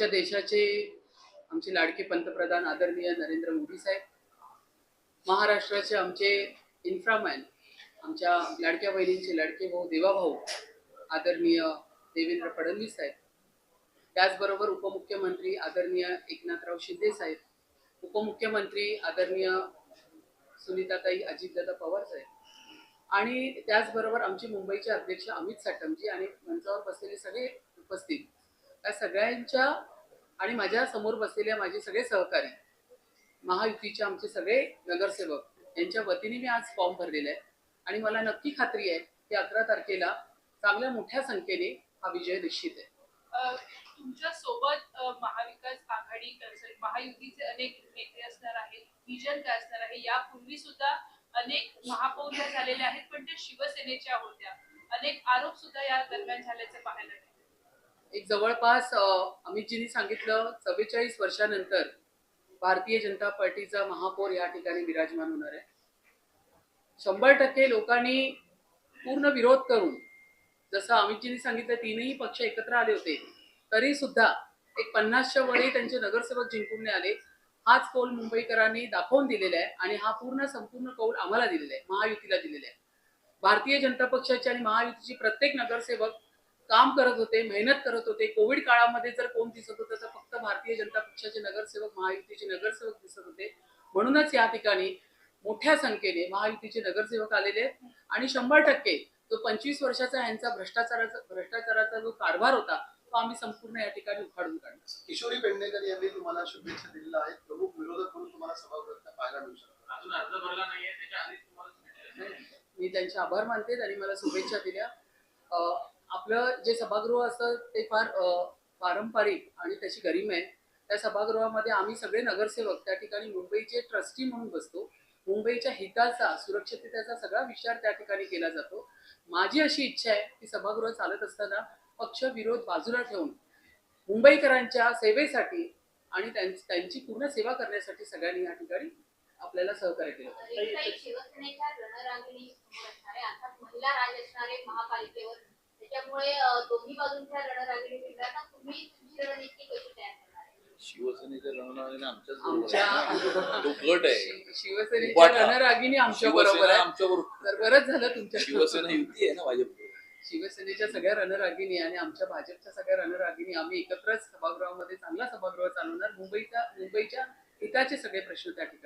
आमच्या देशाचे आमचे लाडके पंतप्रधान आदरणीय नरेंद्र मोदी साहेब, महाराष्ट्राचे आमचे इन्फ्रामॅन, आमच्या लाडक्या बहिणींचे लाडके भाऊ देवाभाऊ आदरणीय देवेंद्र फडणवीस साहेब, त्याचबरोबर उपमुख्यमंत्री आदरणीय एकनाथराव शिंदे साहेब, उपमुख्यमंत्री आदरणीय सुनीताताई अजितदादा पवार साहेब, आणि त्याचबरोबर आमचे मुंबईचे अध्यक्ष अमित साटमजी आणि मंचावर बसलेले सगळे उपस्थित, त्या सगळ्यांच्या आणि माझ्या समोर बसलेल्या माझे सगळे सहकारी, महायुतीचे आमचे सगळे नगरसेवक यांच्या वतीने मी आज फॉर्म भरलेला आहे आणि मला नक्की खात्री आहे की 11 तारखेला चांगल्या मोठ्या संख्येने हा विजय निश्चित आहे. तुमच्या सोबत महाविकास आघाडी महायुतीचे अनेक नेते असणार आहेत, विजन काय असणार आहे? यापूर्वी सुद्धा अनेक महापौर झालेले आहेत, पण ते शिवसेनेच्या होत्या. अनेक आरोप सुद्धा या दरम्यान झाल्याचे पाहायला मिळाले. एक जवळपास अमितजींनी सांगितलं 44 वर्षानंतर भारतीय जनता पार्टीचा महापौर या ठिकाणी विराजमान होणार आहे. 100% लोकांनी पूर्ण विरोध करून, जसं अमितजींनी सांगितलं, तीनही पक्ष एकत्र आले होते, तरी सुद्धा एक 50च्या वरी त्यांचे नगरसेवक जिंकून आले. हाच कौल मुंबईकरांनी दाखवून दिलेला आहे आणि हा संपूर्ण कौल आम्हाला दिलेला आहे, महायुतीला दिलेला आहे. भारतीय जनता पक्षाचे आणि महायुतीचे प्रत्येक नगरसेवक काम करत होते, मेहनत करत होते. कोविड काळामध्ये जर कोण दिसत होतं तर फक्त भारतीय जनता पक्षाचे नगरसेवक, महायुतीचे नगरसेवक दिसत होते. म्हणूनच या ठिकाणी मोठ्या संख्येने महायुतीचे नगरसेवक आलेले आहेत आणि 100% जो 25 वर्षाचा यांचा भ्रष्टाचाराचा जो कारभार होता तो आम्ही संपूर्ण या ठिकाणी उखाडून काढणार. किशोरी पेडणेकर यांनी तुम्हाला शुभेच्छा दिलेल्या आहेत. प्रमुख विरोधक म्हणून तुम्हाला सभागृहात पाहायला मिळू शकतो. अजून अर्ज भरला नाहीये, त्याच्या आधी तुम्हाला मी त्यांचे आभार मानते. त्यांनी मला शुभेच्छा दिल्या. आपलं जे सभागृह असतं ते फार पारंपरिक आणि त्याची गरिमा आहे. त्या सभागृहामध्ये आम्ही सगळे नगरसेवक त्या ठिकाणी मुंबईचे ट्रस्टी म्हणून बसतो. मुंबईच्या हिताचा, सुरक्षिततेचा सगळा विचार त्या ठिकाणी केला जातो. माझी अशी इच्छा आहे की सभागृह चालत असताना पक्ष विरोध बाजूला ठेवून मुंबईकरांच्या सेवेसाठी आणि त्यांची पूर्ण सेवा करण्यासाठी सगळ्यांनी या ठिकाणी आपल्याला सहकार्य केलं. शिवसेनेच्या रणरागिणी महिला राज असणारे महापालिकेवर, त्याच्यामुळे दोन्ही बाजूंच्या रणरागिणी जिल्ह्यात तुम्ही तुमची रणनीती कशी तयार करणार आहे? शिवसेनेच्या रणरागिणी शिवसेनेच्या रणरागिणी आमच्या बरोबर आहे. तर बरंच झालं तुमच्या शिवसेना युती आहे ना भाजप. शिवसेनेच्या सगळ्या रणरागिणी आणि आमच्या भाजपच्या सगळ्या रणरागिणी आम्ही एकत्रच सभागृहामध्ये चांगला सभागृह चालवणार. मुंबईच्या हिताचे सगळे प्रश्न त्या ठिकाणी